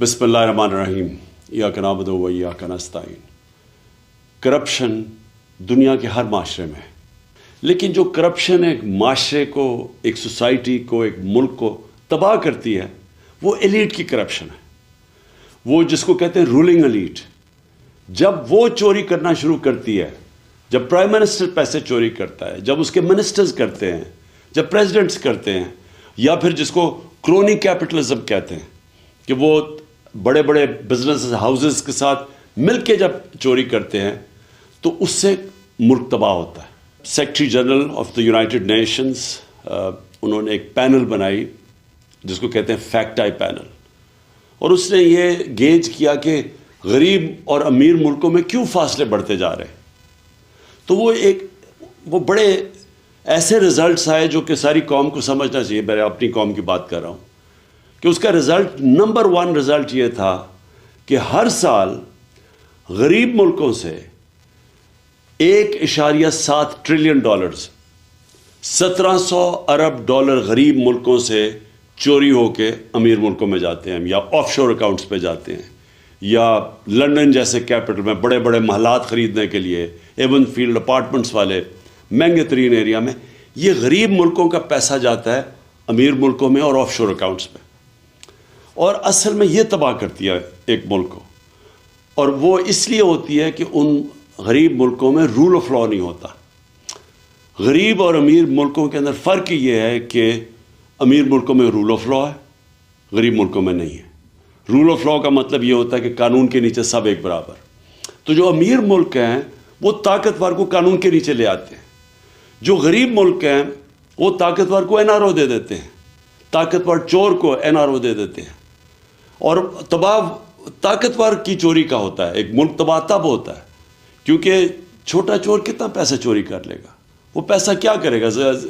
बिस्मिल्लाहिर्रहमानिर्रहीम इय्याका नअबुदु व इय्याका नस्तईन। करप्शन दुनिया के हर माशरे में है, लेकिन जो करप्शन एक माशरे को, एक सोसाइटी को, एक मुल्क को तबाह करती है वो एलीट की करप्शन है। वो जिसको कहते हैं रूलिंग एलीट। जब वो चोरी करना शुरू करती है, जब प्राइम मिनिस्टर पैसे चोरी करता है, जब उसके मिनिस्टर्स करते हैं, जब प्रेसिडेंट्स करते हैं, या फिर जिसको क्रोनी कैपिटलिज्म कहते हैं कि वो बड़े बड़े बिजनेस हाउसेस के साथ मिलके जब चोरी करते हैं, तो उससे मुल्क तबाह होता है। Secretary general of the United Nations उन्होंने एक पैनल बनाई जिसको कहते हैं फैक्ट आई पैनल, और उसने ये गेज किया कि गरीब और अमीर मुल्कों में क्यों फासले बढ़ते जा रहे हैं। तो वो बड़े ऐसे रिजल्ट्स आए जो कि सारी कौम को समझना चाहिए। मैं अपनी कौम की बात कर रहा हूँ कि उसका रिजल्ट नंबर 1 रिजल्ट ये था कि हर साल गरीब मुल्कों से 1.7 ट्रिलियन डॉलर्स, 1700 अरब डॉलर गरीब मुल्कों से चोरी होके अमीर मुल्कों में जाते हैं, या ऑफशोर अकाउंट्स पे जाते हैं, या लंदन जैसे कैपिटल में बड़े बड़े महलात ख़रीदने के लिए, एवन फील्ड अपार्टमेंट्स वाले महंगे तरीन एरिया में, ये गरीब मुल्कों का पैसा जाता है अमीर मुल्कों में और ऑफशोर अकाउंट्स में। और असल में ये तबाह करती है एक मुल्क को, और वो इसलिए होती है कि उन गरीब मुल्कों में रूल ऑफ लॉ नहीं होता। गरीब और अमीर मुल्कों के अंदर फ़र्क ये है कि अमीर मुल्कों में रूल ऑफ लॉ है, गरीब मुल्कों में नहीं है। रूल ऑफ लॉ का मतलब ये होता है कि कानून के नीचे सब एक बराबर। तो जो अमीर मुल्क हैं वो ताकतवर को कानून के नीचे ले आते हैं, जो गरीब मुल्क हैं वो ताकतवर को एनआरओ दे देते हैं, ताकतवर चोर को एनआरओ दे देते हैं। और तबाह ताकतवर की चोरी का होता है। एक मुल्क तबाह तब होता है क्योंकि छोटा चोर कितना पैसा चोरी कर लेगा, वो पैसा क्या करेगा,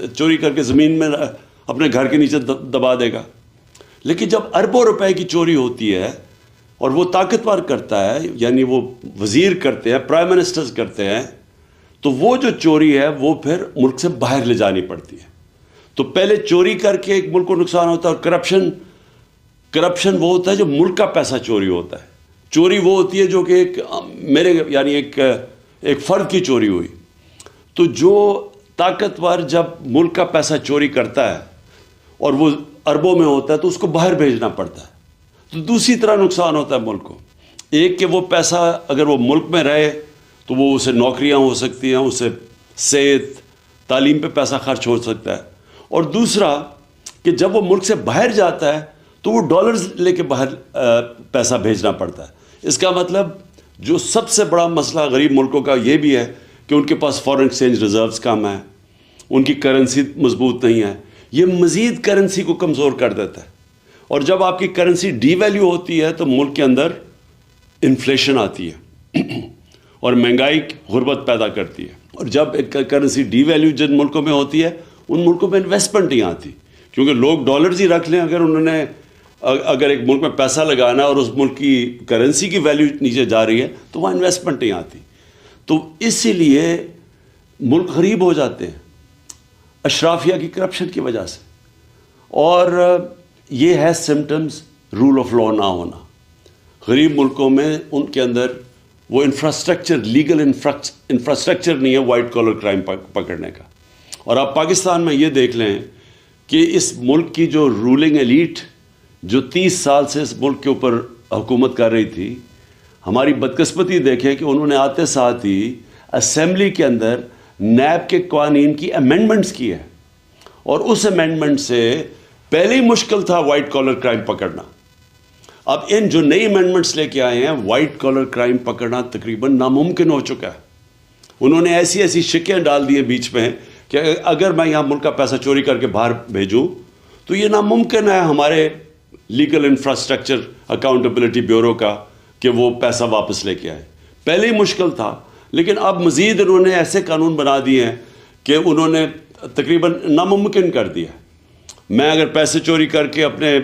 चोरी करके ज़मीन में अपने घर के नीचे दबा देगा। लेकिन जब अरबों रुपए की चोरी होती है और वो ताकतवर करता है, यानी वो वज़ीर करते हैं, प्राइम मिनिस्टर्स करते हैं, तो वो जो चोरी है वो फिर मुल्क से बाहर ले जानी पड़ती है। तो पहले चोरी करके एक मुल्क को नुकसान होता है। और करप्शन वो होता है जो मुल्क का पैसा चोरी होता है। चोरी वो होती है जो कि एक फ़र्द की चोरी हुई। तो जो ताकतवर जब मुल्क का पैसा चोरी करता है और वो अरबों में होता है तो उसको बाहर भेजना पड़ता है, तो दूसरी तरह नुकसान होता है मुल्क को। एक कि वो पैसा अगर वो मुल्क में रहे तो वो उसे नौकरियां हो सकती हैं, उसे सेहत तालीम पे पैसा खर्च हो सकता है। और दूसरा कि जब वो मुल्क से बाहर जाता है तो वो डॉलर्स लेके बाहर पैसा भेजना पड़ता है। इसका मतलब जो सबसे बड़ा मसला गरीब मुल्कों का ये भी है कि उनके पास फॉरेन एक्सचेंज रिजर्व्स कम है, उनकी करेंसी मजबूत नहीं है। ये मज़ीद करेंसी को कमज़ोर कर देता है, और जब आपकी करेंसी डीवैल्यू होती है तो मुल्क के अंदर इन्फ्लेशन आती है और महंगाई गुर्बत पैदा करती है। और जब करेंसी डीवैल्यू जिन मुल्कों में होती है उन मुल्कों में इन्वेस्टमेंट नहीं आती, क्योंकि लोग डॉलर्स ही रख लें। अगर एक मुल्क में पैसा लगाना और उस मुल्क की करेंसी की वैल्यू नीचे जा रही है तो वहाँ इन्वेस्टमेंट नहीं आती। तो इसीलिए मुल्क गरीब हो जाते हैं अशराफिया की करप्शन की वजह से। और ये है सिम्टम्स रूल ऑफ लॉ ना होना। गरीब मुल्कों में उनके अंदर वो इंफ्रास्ट्रक्चर, लीगल इंफ्रास्ट्रक्चर नहीं है वाइट कॉलर क्राइम पकड़ने का। और आप पाकिस्तान में ये देख लें कि इस मुल्क की जो रूलिंग एलीट जो 30 साल से इस मुल्क के ऊपर हुकूमत कर रही थी, हमारी बदकिस्मती देखें कि उन्होंने आते साथ ही असेंबली के अंदर नैब के कानून की अमेंडमेंट्स की है, और उस अमेंडमेंट से पहले ही मुश्किल था वाइट कॉलर क्राइम पकड़ना। अब इन जो नई अमेंडमेंट्स लेके आए हैं, वाइट कॉलर क्राइम पकड़ना तकरीबन नामुमकिन हो चुका है। उन्होंने ऐसी ऐसी शिकें डाल दी हैं बीच में कि अगर मैं यहाँ मुल्क का पैसा चोरी करके बाहर भेजूँ तो ये नामुमकिन है हमारे लीगल इंफ्रास्ट्रक्चर अकाउंटेबिलिटी ब्यूरो का कि वो पैसा वापस लेके आए। पहले ही मुश्किल था, लेकिन अब मज़ीद उन्होंने ऐसे कानून बना दिए हैं कि उन्होंने तकरीबन नामुमकिन कर दिया। मैं अगर पैसे चोरी करके अपने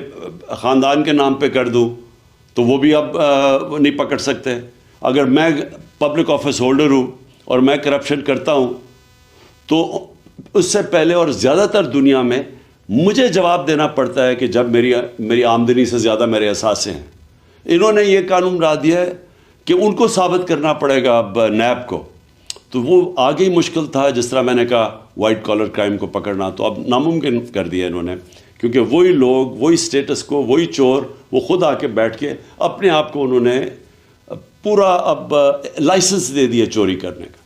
ख़ानदान के नाम पे कर दूं तो वो भी अब नहीं पकड़ सकते। अगर मैं पब्लिक ऑफिस होल्डर हूं और मैं करप्शन करता हूं तो उससे पहले और ज़्यादातर दुनिया में मुझे जवाब देना पड़ता है कि जब मेरी आमदनी से ज़्यादा मेरे असासे हैं, انہوں نے یہ قانون بنا دیا ہے کہ ان کو ثابت کرنا پڑے گا اب نیب کو، تو وہ آگے ہی مشکل تھا. جس طرح میں نے کہا وائٹ کالر کرائم کو پکڑنا، تو اب ناممکن کر دیا انہوں نے، کیونکہ وہی لوگ، وہی سٹیٹس کو، وہی چور، وہ خود آ کے بیٹھ کے اپنے آپ کو انہوں نے پورا اب لائسنس دے دیا چوری کرنے کا.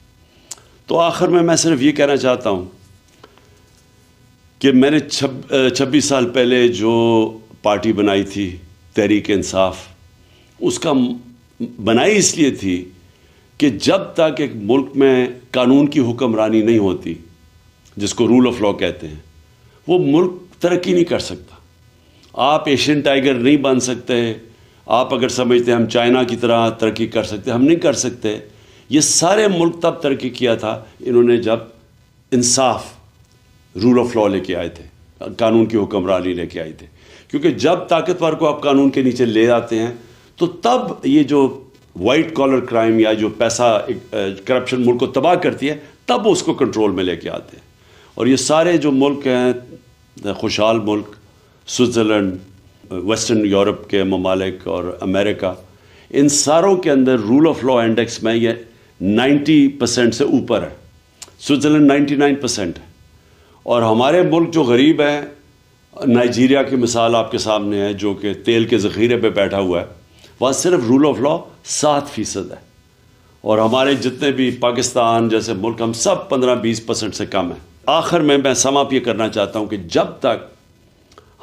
تو آخر میں صرف یہ کہنا چاہتا ہوں کہ میں نے 26 سال پہلے جو پارٹی بنائی تھی تحریک انصاف، اس کا بنائی اس لیے تھی کہ جب تک ایک ملک میں قانون کی حکمرانی نہیں ہوتی، جس کو رول آف لا کہتے ہیں، وہ ملک ترقی نہیں کر سکتا. آپ ایشین ٹائیگر نہیں بن سکتے. آپ اگر سمجھتے ہیں ہم چائنا کی طرح ترقی کر سکتے، ہم نہیں کر سکتے. یہ سارے ملک تب ترقی کیا تھا انہوں نے جب انصاف، رول آف لا لے کے آئے تھے، قانون کی حکمرانی لے کے آئے تھے. کیونکہ جب طاقتور کو آپ قانون کے نیچے لے آتے ہیں تو تب یہ جو وائٹ کالر کرائم یا جو پیسہ کرپشن ملک کو تباہ کرتی ہے، تب اس کو کنٹرول میں لے کے آتے ہیں. اور یہ سارے جو ملک ہیں، خوشحال ملک، سوئٹزرلینڈ، ویسٹرن یورپ کے ممالک اور امریکہ، ان ساروں کے اندر رول آف لا انڈیکس میں یہ 90% سے اوپر ہے. سوئٹزرلینڈ 99% ہے. اور ہمارے ملک جو غریب ہیں، نائجیریا کی مثال آپ کے سامنے ہے، جو کہ تیل کے ذخیرے پہ بیٹھا ہوا ہے، وہاں صرف رول آف لا 7% ہے. اور ہمارے جتنے بھی پاکستان جیسے ملک، ہم سب 15-20% سے کم ہیں. آخر میں سم اپ یہ کرنا چاہتا ہوں کہ جب تک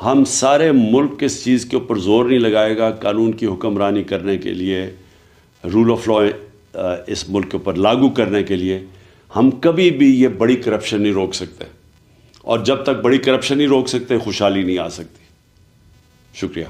ہم سارے ملک اس چیز کے اوپر زور نہیں لگائے گا قانون کی حکمرانی کرنے کے لیے، رول آف لا اس ملک کے اوپر لاگو کرنے کے لیے، ہم کبھی بھی یہ بڑی کرپشن نہیں روک سکتے. اور جب تک بڑی کرپشن نہیں روک سکتے، خوشحالی نہیں آ سکتی. شکریہ.